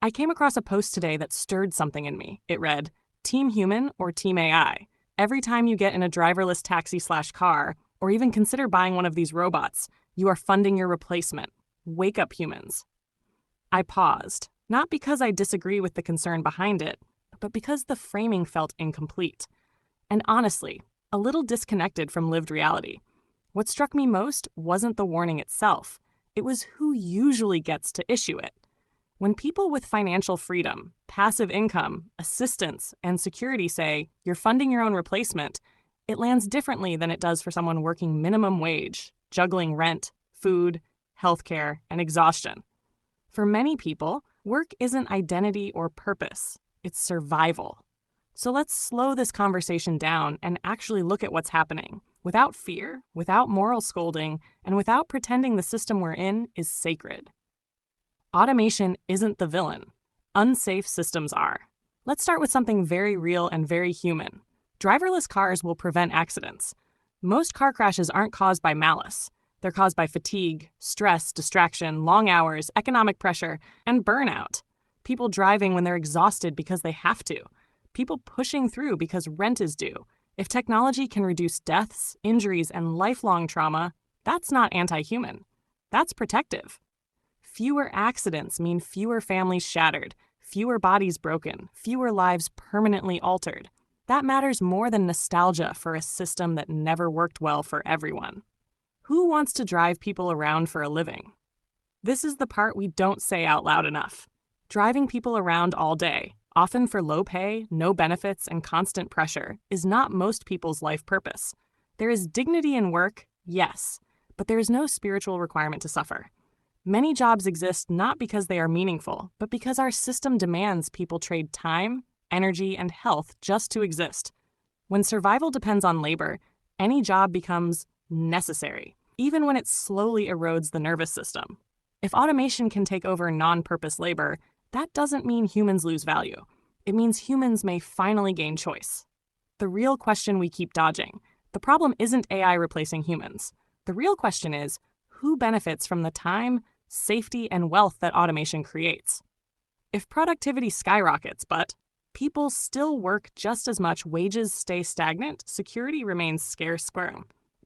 I came across a post today that stirred something in me. It read, Team Human or Team AI? Every time you get in a driverless taxi/car, or even consider buying one of these robots, you are funding your replacement. Wake up, humans. I paused, not because I disagree with the concern behind it, but because the framing felt incomplete. And honestly, a little disconnected from lived reality. What struck me most wasn't the warning itself. It was who usually gets to issue it. When people with financial freedom, passive income, assistance, and security say, you're funding your own replacement, it lands differently than it does for someone working minimum wage, juggling rent, food, healthcare, and exhaustion. For many people, work isn't identity or purpose, it's survival. So let's slow this conversation down and actually look at what's happening, without fear, without moral scolding, and without pretending the system we're in is sacred. Automation isn't the villain. Unsafe systems are. Let's start with something very real and very human. Driverless cars will prevent accidents. Most car crashes aren't caused by malice. They're caused by fatigue, stress, distraction, long hours, economic pressure, and burnout. People driving when they're exhausted because they have to. People pushing through because rent is due. If technology can reduce deaths, injuries, and lifelong trauma, that's not anti-human. That's protective. Fewer accidents mean fewer families shattered, fewer bodies broken, fewer lives permanently altered. That matters more than nostalgia for a system that never worked well for everyone. Who wants to drive people around for a living? This is the part we don't say out loud enough. Driving people around all day, often for low pay, no benefits, and constant pressure, is not most people's life purpose. There is dignity in work, yes, but there is no spiritual requirement to suffer. Many jobs exist not because they are meaningful, but because our system demands people trade time, energy, and health just to exist. When survival depends on labor, any job becomes necessary, even when it slowly erodes the nervous system. If automation can take over non-purpose labor, that doesn't mean humans lose value. It means humans may finally gain choice. The real question we keep dodging. The problem isn't AI replacing humans. The real question is, who benefits from the time, safety, and wealth that automation creates? If productivity skyrockets, but people still work just as much, wages stay stagnant, security remains scarce,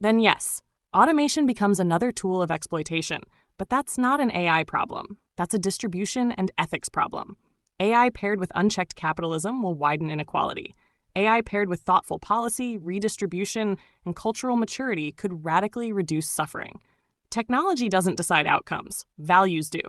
then yes, automation becomes another tool of exploitation. But that's not an AI problem. That's a distribution and ethics problem. AI paired with unchecked capitalism will widen inequality. AI paired with thoughtful policy, redistribution, and cultural maturity could radically reduce suffering. Technology doesn't decide outcomes. Values do.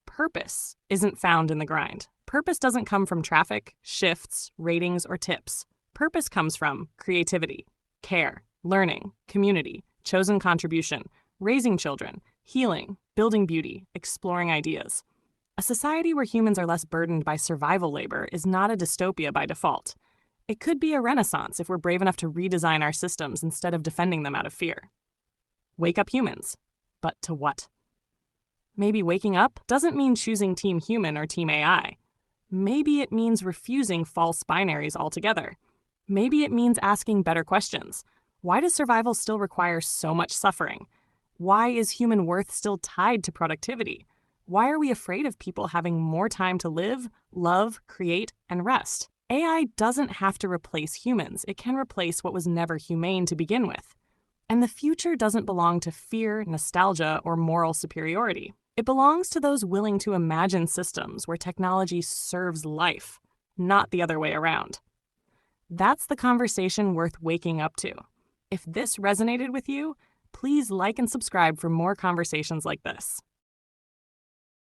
Purpose isn't found in the grind. Purpose doesn't come from traffic, shifts, ratings, or tips. Purpose comes from creativity, care, learning, community, chosen contribution, raising children, healing, building beauty, exploring ideas. A society where humans are less burdened by survival labor is not a dystopia by default. It could be a renaissance if we're brave enough to redesign our systems instead of defending them out of fear. Wake up, humans. But to what? Maybe waking up doesn't mean choosing Team Human or Team AI. Maybe it means refusing false binaries altogether. Maybe it means asking better questions. Why does survival still require so much suffering? Why is human worth still tied to productivity? Why are we afraid of people having more time to live, love, create, and rest? AI doesn't have to replace humans. It can replace what was never humane to begin with. And the future doesn't belong to fear, nostalgia, or moral superiority. It belongs to those willing to imagine systems where technology serves life, not the other way around. That's the conversation worth waking up to. If this resonated with you, please like and subscribe for more conversations like this.